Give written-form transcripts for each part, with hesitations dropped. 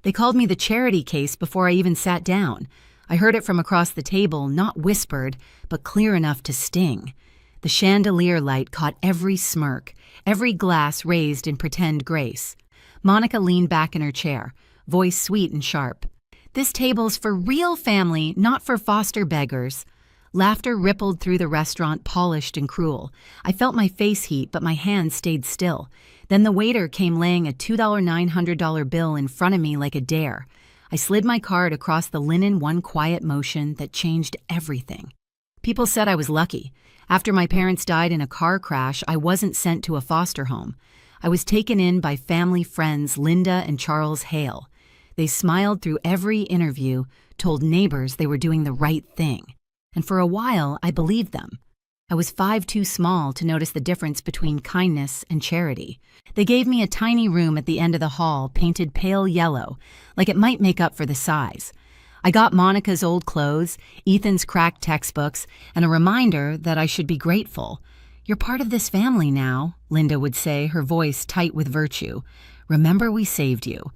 They called me the charity case before I even sat down. I heard it from across the table, not whispered, but clear enough to sting. The chandelier light caught every smirk, every glass raised in pretend grace. Monica leaned back in her chair, voice sweet and sharp. "This table's for real family, not for foster beggars." Laughter rippled through the restaurant, polished and cruel. I felt my face heat, but my hands stayed still. Then the waiter came laying a $2,900 bill in front of me like a dare. I slid my card across the linen, one quiet motion that changed everything. People said I was lucky. After my parents died in a car crash, I wasn't sent to a foster home. I was taken in by family friends Linda and Charles Hale. They smiled through every interview, told neighbors they were doing the right thing. And for a while, I believed them. I was 5 too small to notice the difference between kindness and charity. They gave me a tiny room at the end of the hall, painted pale yellow, like it might make up for the size. I got Monica's old clothes, Ethan's cracked textbooks, and a reminder that I should be grateful. "You're part of this family now," Linda would say, her voice tight with virtue. "Remember we saved you."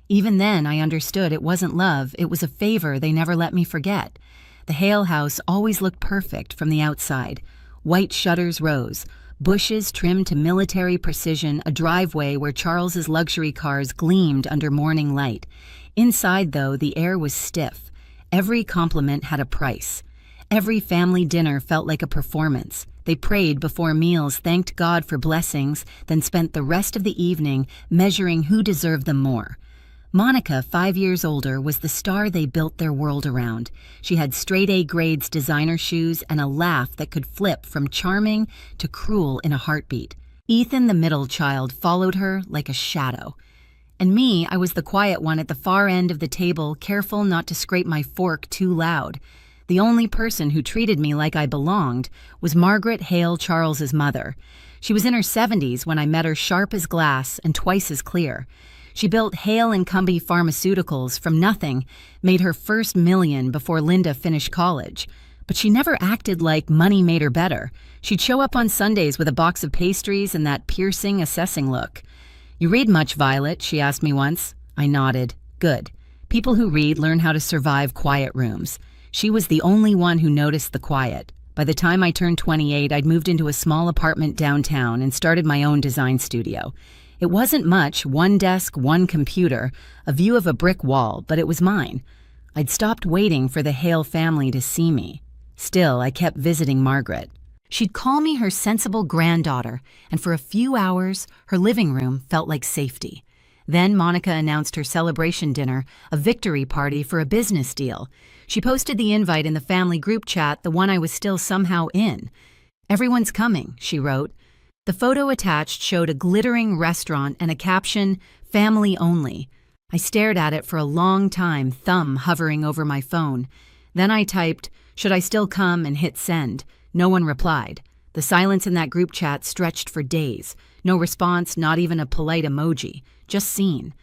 Even then, I understood it wasn't love, it was a favor they never let me forget. The Hale house always looked perfect from the outside. White shutters rose, bushes trimmed to military precision, a driveway where Charles's luxury cars gleamed under morning light. Inside, though, the air was stiff. Every compliment had a price. Every family dinner felt like a performance. They prayed before meals, thanked God for blessings, then spent the rest of the evening measuring who deserved them more. Monica, 5 years older, was the star they built their world around. She had straight-A grades designer shoes and a laugh that could flip from charming to cruel in a heartbeat. Ethan, the middle child, followed her like a shadow. And me, I was the quiet one at the far end of the table, careful not to scrape my fork too loud. The only person who treated me like I belonged was Margaret Hale, Charles's mother. She was in her 70s when I met her, sharp as glass and twice as clear. She built Hale and Cumbie Pharmaceuticals from nothing, made her first million before Linda finished college. But she never acted like money made her better. She'd show up on Sundays with a box of pastries and that piercing, assessing look. "You read much, Violet?" she asked me once. I nodded. Good. People who read learn how to survive quiet rooms. She was the only one who noticed the quiet. By the time I turned 28, I'd moved into a small apartment downtown and started my own design studio. It wasn't much, one desk, one computer, a view of a brick wall, but it was mine. I'd stopped waiting for the Hale family to see me. Still, I kept visiting Margaret. She'd call me her sensible granddaughter, and for a few hours, her living room felt like safety. Then Monica announced her celebration dinner, a victory party for a business deal. She posted the invite in the family group chat, the one I was still somehow in. "Everyone's coming," she wrote. The photo attached showed a glittering restaurant and a caption, "Family only." I stared at it for a long time, thumb hovering over my phone. Then I typed, "Should I still come?" and hit send. No one replied. The silence in that group chat stretched for days. No response, not even a polite emoji. Just seen.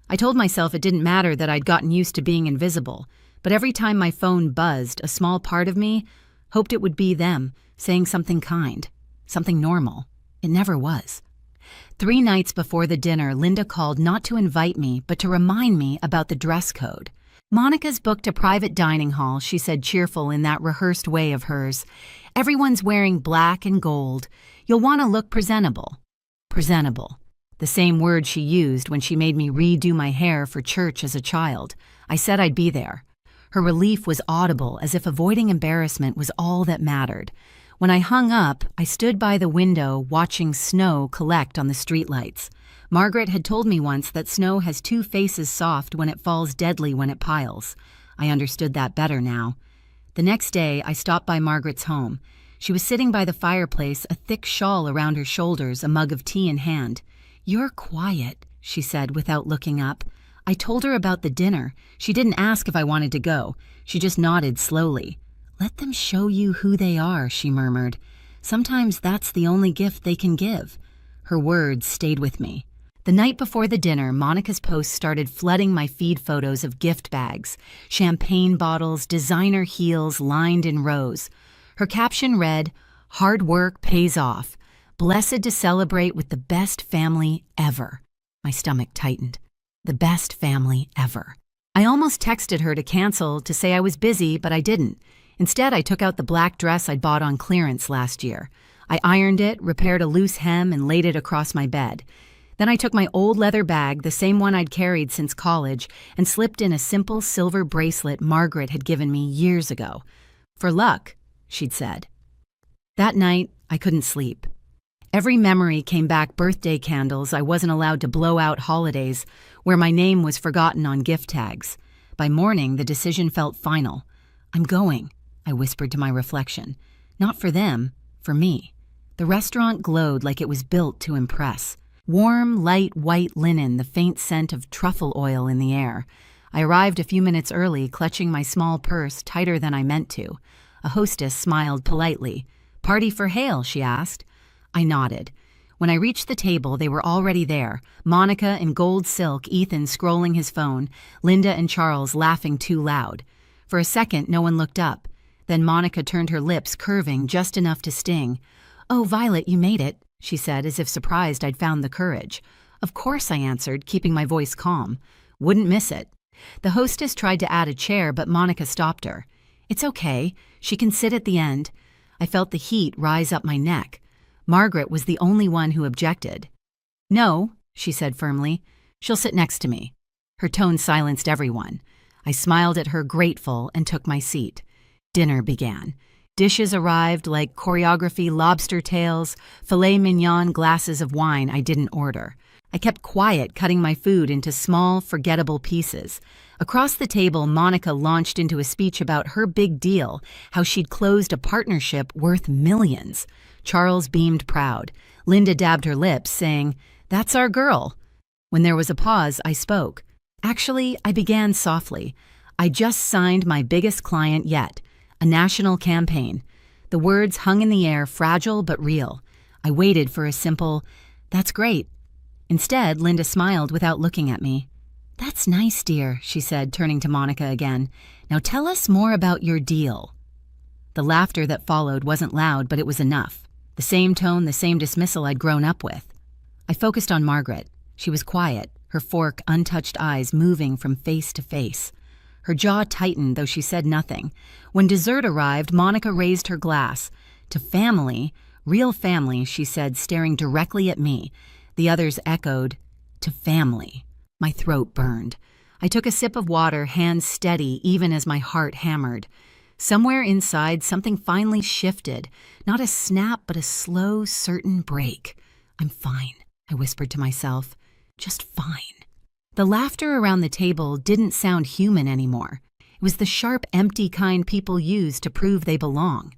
I told myself it didn't matter that I'd gotten used to being invisible, but every time my phone buzzed, a small part of me hoped it would be them, saying something kind, something normal. It never was. 3 nights before the dinner, Linda called not to invite me, but to remind me about the dress code. "Monica's booked a private dining hall," she said, cheerful in that rehearsed way of hers. "Everyone's wearing black and gold. You'll want to look presentable." Presentable. The same word she used when she made me redo my hair for church as a child. I said I'd be there. Her relief was audible, as if avoiding embarrassment was all that mattered. When I hung up, I stood by the window watching snow collect on the streetlights. Margaret had told me once that snow has 2 faces, soft when it falls, deadly when it piles. I understood that better now. The next day, I stopped by Margaret's home. She was sitting by the fireplace, a thick shawl around her shoulders, a mug of tea in hand. "You're quiet," she said without looking up. I told her about the dinner. She didn't ask if I wanted to go. She just nodded slowly. "Let them show you who they are," she murmured. "Sometimes that's the only gift they can give." Her words stayed with me. The night before the dinner, Monica's posts started flooding my feed, photos of gift bags, champagne bottles, designer heels lined in rows. Her caption read, "Hard work pays off. Blessed to celebrate with the best family ever." My stomach tightened. The best family ever. I almost texted her to cancel to say I was busy, but I didn't. Instead, I took out the black dress I'd bought on clearance last year. I ironed it, repaired a loose hem, and laid it across my bed. Then I took my old leather bag, the same one I'd carried since college, and slipped in a simple silver bracelet Margaret had given me years ago. For luck, she'd said. That night, I couldn't sleep. Every memory came back: birthday candles I wasn't allowed to blow out, holidays where my name was forgotten on gift tags. By morning, the decision felt final. I'm going, I whispered to my reflection. Not for them, for me. The restaurant glowed like it was built to impress. Warm, light white linen, the faint scent of truffle oil in the air. I arrived a few minutes early, clutching my small purse tighter than I meant to. A hostess smiled politely. "Party for Hale?" she asked. I nodded. When I reached the table, they were already there. Monica in gold silk, Ethan scrolling his phone, Linda and Charles laughing too loud. For a second, no one looked up. Then Monica turned her lips, curving just enough to sting. "Oh, Violet, you made it," she said, as if surprised I'd found the courage. "Of course," I answered, keeping my voice calm. "Wouldn't miss it." The hostess tried to add a chair, but Monica stopped her. "It's okay. She can sit at the end." I felt the heat rise up my neck. Margaret was the only one who objected. "No," she said firmly. "She'll sit next to me." Her tone silenced everyone. I smiled at her, grateful, and took my seat. Dinner began. Dishes arrived like choreography: lobster tails, filet mignon, glasses of wine I didn't order. I kept quiet, cutting my food into small, forgettable pieces. Across the table, Monica launched into a speech about her big deal, how she'd closed a partnership worth millions. Charles beamed proud. Linda dabbed her lips, saying, "That's our girl." When there was a pause, I spoke. Actually, I began softly. I just signed my biggest client yet, a national campaign. The words hung in the air, fragile but real. I waited for a simple, "That's great." Instead, Linda smiled without looking at me. "That's nice, dear," she said, turning to Monica again. "Now tell us more about your deal." The laughter that followed wasn't loud, but it was enough. The same tone, the same dismissal I'd grown up with. I focused on Margaret. She was quiet, her fork, untouched eyes moving from face to face. Her jaw tightened, though she said nothing. When dessert arrived, Monica raised her glass. "To family, real family," she said, staring directly at me. The others echoed, "To family." My throat burned. I took a sip of water, hands steady, even as my heart hammered. Somewhere inside, something finally shifted. Not a snap, but a slow, certain break. "I'm fine," I whispered to myself. "Just fine." The laughter around the table didn't sound human anymore. It was the sharp, empty kind people use to prove they belong.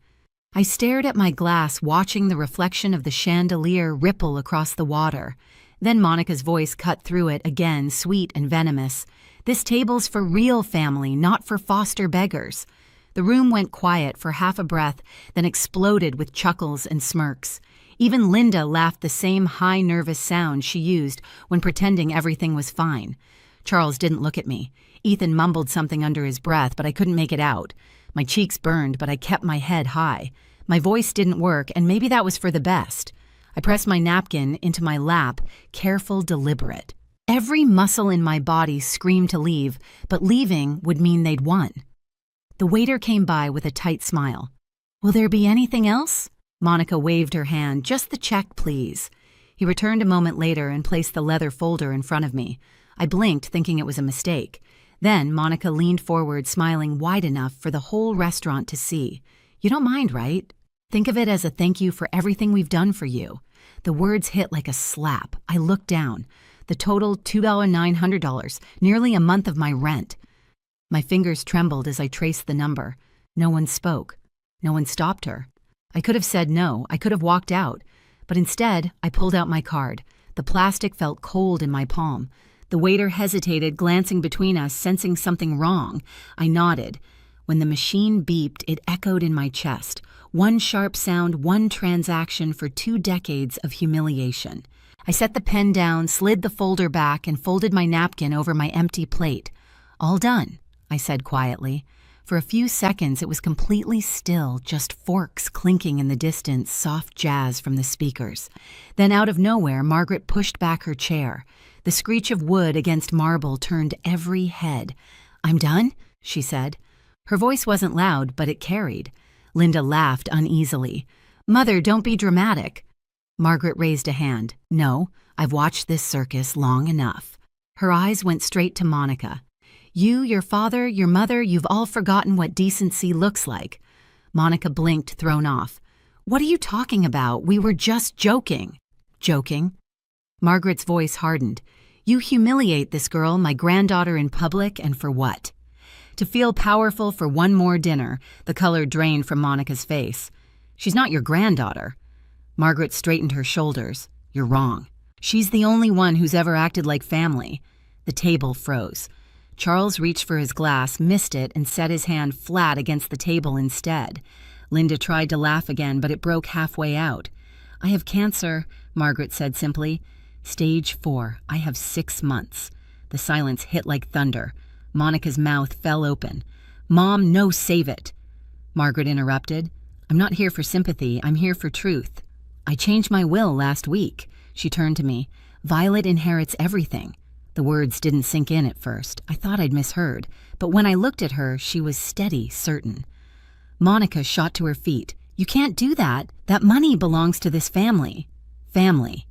I stared at my glass, watching the reflection of the chandelier ripple across the water. Then Monica's voice cut through it again, sweet and venomous. "This table's for real family, not for foster beggars." The room went quiet for half a breath, then exploded with chuckles and smirks. Even Linda laughed, the same high, nervous sound she used when pretending everything was fine. Charles didn't look at me. Ethan mumbled something under his breath, but I couldn't make it out. My cheeks burned, but I kept my head high. My voice didn't work, and maybe that was for the best. I pressed my napkin into my lap, careful, deliberate. Every muscle in my body screamed to leave, but leaving would mean they'd won. The waiter came by with a tight smile. "Will there be anything else?" Monica waved her hand. "Just the check, please." He returned a moment later and placed the leather folder in front of me. I blinked, thinking it was a mistake. Then Monica leaned forward, smiling wide enough for the whole restaurant to see. "You don't mind, right? Think of it as a thank you for everything we've done for you." The words hit like a slap. I looked down. The total, $2,900, nearly a month of my rent. My fingers trembled as I traced the number. No one spoke. No one stopped her. I could have said no. I could have walked out. But instead, I pulled out my card. The plastic felt cold in my palm. The waiter hesitated, glancing between us, sensing something wrong. I nodded. When the machine beeped, it echoed in my chest. One sharp sound, one transaction for 2 decades of humiliation. I set the pen down, slid the folder back, and folded my napkin over my empty plate. "All done," I said quietly. For a few seconds, it was completely still, just forks clinking in the distance, soft jazz from the speakers. Then out of nowhere, Margaret pushed back her chair. The screech of wood against marble turned every head. "I'm done?" she said. Her voice wasn't loud, but it carried. Linda laughed uneasily. "Mother, don't be dramatic." Margaret raised a hand. "No, I've watched this circus long enough." Her eyes went straight to Monica. "You, your father, your mother, you've all forgotten what decency looks like." Monica blinked, thrown off. "What are you talking about? We were just joking." "Joking?" Margaret's voice hardened. "You humiliate this girl, my granddaughter, in public, and for what?" To feel powerful for one more dinner, the color drained from Monica's face. "She's not your granddaughter." Margaret straightened her shoulders. "You're wrong. She's the only one who's ever acted like family." The table froze. Charles reached for his glass, missed it, and set his hand flat against the table instead. Linda tried to laugh again, but it broke halfway out. "I have cancer," Margaret said simply. "Stage 4. I have 6 months." The silence hit like thunder. Monica's mouth fell open. "Mom, no, save it." Margaret interrupted. "I'm not here for sympathy. I'm here for truth. I changed my will last week." She turned to me. "Violet inherits everything." The words didn't sink in at first. I thought I'd misheard. But when I looked at her, she was steady, certain. Monica shot to her feet. "You can't do that. That money belongs to this family." "Family."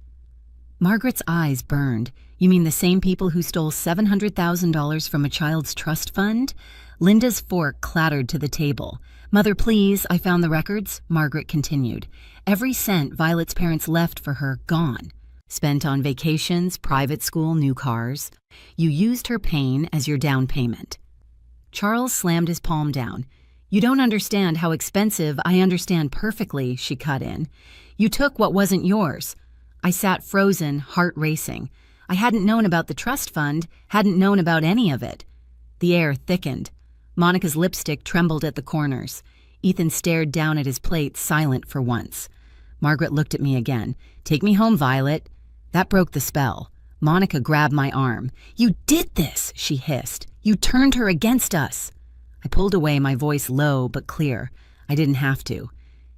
Margaret's eyes burned. "You mean the same people who stole $700,000 from a child's trust fund?" Linda's fork clattered to the table. "Mother, please, I found the records," Margaret continued. "Every cent Violet's parents left for her, gone. Spent on vacations, private school, new cars. You used her pain as your down payment." Charles slammed his palm down. "You don't understand how expensive. I understand perfectly," she cut in. "You took what wasn't yours." I sat frozen, heart racing. I hadn't known about the trust fund, hadn't known about any of it. The air thickened. Monica's lipstick trembled at the corners. Ethan stared down at his plate, silent for once. Margaret looked at me again. "Take me home, Violet." That broke the spell. Monica grabbed my arm. "You did this," she hissed. "You turned her against us." I pulled away, my voice low but clear. I didn't have to.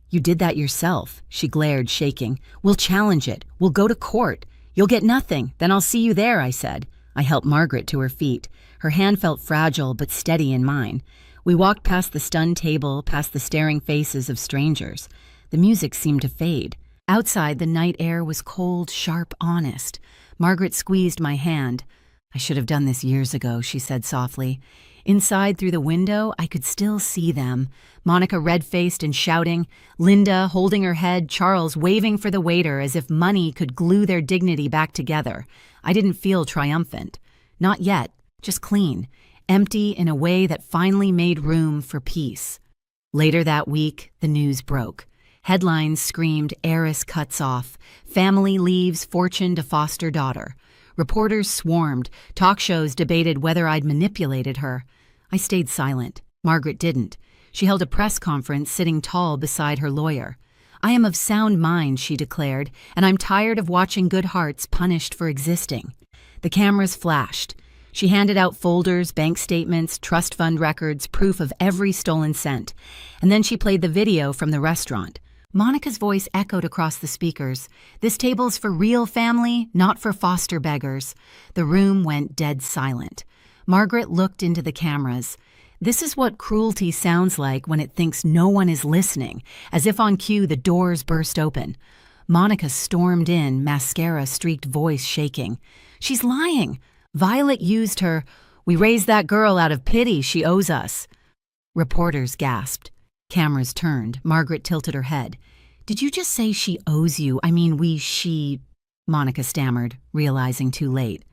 "You did that yourself," she glared, shaking. "We'll challenge it. We'll go to court. You'll get nothing. Then I'll see you there," I said. I helped Margaret to her feet. Her hand felt fragile but steady in mine. We walked past the stunned table, past the staring faces of strangers. The music seemed to fade. Outside, the night air was cold, sharp, honest. Margaret squeezed my hand. "I should have done this years ago," she said softly. Inside, through the window, I could still see them. Monica red-faced and shouting, Linda holding her head, Charles waving for the waiter as if money could glue their dignity back together. I didn't feel triumphant. Not yet, just clean, empty in a way that finally made room for peace. Later that week, the news broke. Headlines screamed, "Heiress cuts off. Family leaves fortune to foster daughter." Reporters swarmed. Talk shows debated whether I'd manipulated her. I stayed silent. Margaret didn't. She held a press conference sitting tall beside her lawyer. "I am of sound mind," she declared, "and I'm tired of watching good hearts punished for existing." The cameras flashed. She handed out folders, bank statements, trust fund records, proof of every stolen cent. And then she played the video from the restaurant. Monica's voice echoed across the speakers. "This table's for real family, not for foster beggars." The room went dead silent. Margaret looked into the cameras. "This is what cruelty sounds like when it thinks no one is listening." As if on cue, the doors burst open. Monica stormed in, mascara-streaked voice shaking. "She's lying. Violet used her. We raised that girl out of pity. She owes us." Reporters gasped. Cameras turned. Margaret tilted her head. "Did you just say she owes you? I mean, she..." Monica stammered, realizing too late.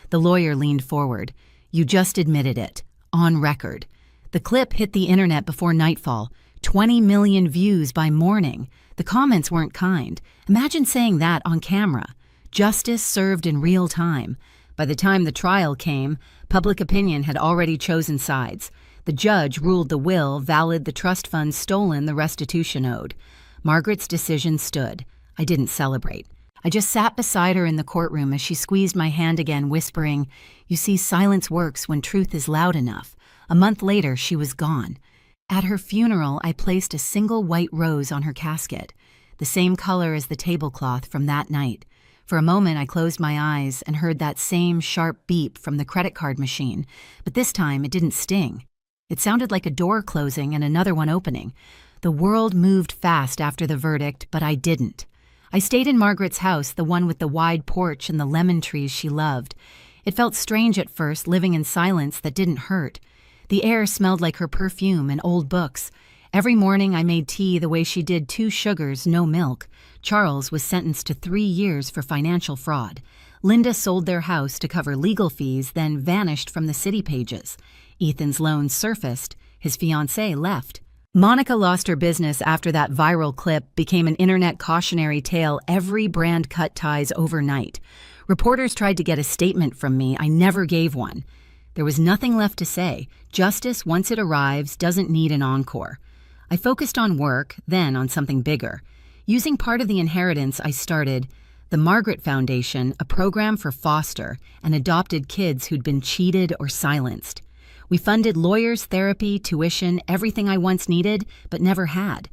The lawyer leaned forward. "You just admitted it. On record." The clip hit the internet before nightfall. 20 million views by morning. The comments weren't kind. Imagine saying that on camera. Justice served in real time. By the time the trial came, public opinion had already chosen sides. The judge ruled the will valid, the trust fund stolen, the restitution owed. Margaret's decision stood. I didn't celebrate. I just sat beside her in the courtroom as she squeezed my hand again, whispering, "You see, silence works when truth is loud enough." A month later, she was gone. At her funeral, I placed a single white rose on her casket, the same color as the tablecloth from that night. For a moment, I closed my eyes and heard that same sharp beep from the credit card machine, but this time it didn't sting. It sounded like a door closing and another one opening. The world moved fast after the verdict, but I didn't. I stayed in Margaret's house, the one with the wide porch and the lemon trees she loved. It felt strange at first, living in silence that didn't hurt. The air smelled like her perfume and old books. Every morning I made tea the way she did, 2 sugars, no milk. Charles was sentenced to 3 years for financial fraud. Linda sold their house to cover legal fees, then vanished from the city pages. Ethan's loans surfaced. His fiancée left. Monica lost her business after that viral clip became an internet cautionary tale. Every brand cut ties overnight. Reporters tried to get a statement from me. I never gave one. There was nothing left to say. Justice, once it arrives, doesn't need an encore. I focused on work, then on something bigger. Using part of the inheritance, I started the Margaret Foundation, a program for foster and adopted kids who'd been cheated or silenced. We funded lawyers, therapy, tuition, everything I once needed but never had.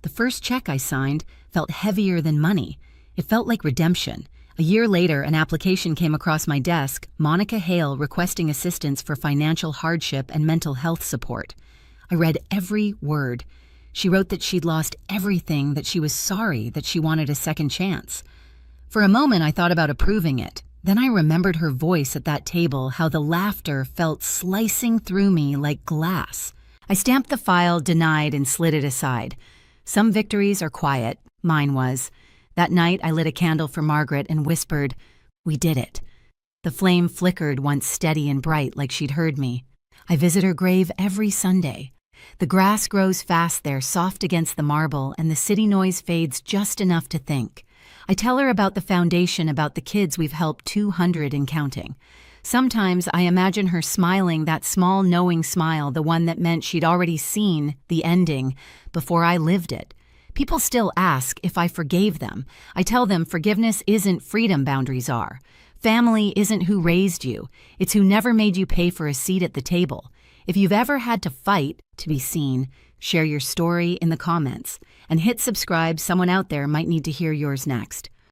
The first check I signed felt heavier than money. It felt like redemption. A year later, an application came across my desk, Monica Hale requesting assistance for financial hardship and mental health support. I read every word. She wrote that she'd lost everything, that she was sorry, that she wanted a second chance. For a moment, I thought about approving it. Then I remembered her voice at that table, how the laughter felt slicing through me like glass. I stamped the file, denied, and slid it aside. Some victories are quiet. Mine was. That night, I lit a candle for Margaret and whispered, "We did it." The flame flickered, once steady and bright, like she'd heard me. I visit her grave every Sunday. The grass grows fast there, soft against the marble, and the city noise fades just enough to think. I tell her about the foundation, about the kids we've helped, 200 and counting. Sometimes I imagine her smiling, that small knowing smile, the one that meant she'd already seen the ending before I lived it. People still ask if I forgave them. I tell them forgiveness isn't freedom, boundaries are. Family isn't who raised you. It's who never made you pay for a seat at the table. If you've ever had to fight to be seen, share your story in the comments. And hit subscribe. Someone out there might need to hear yours next.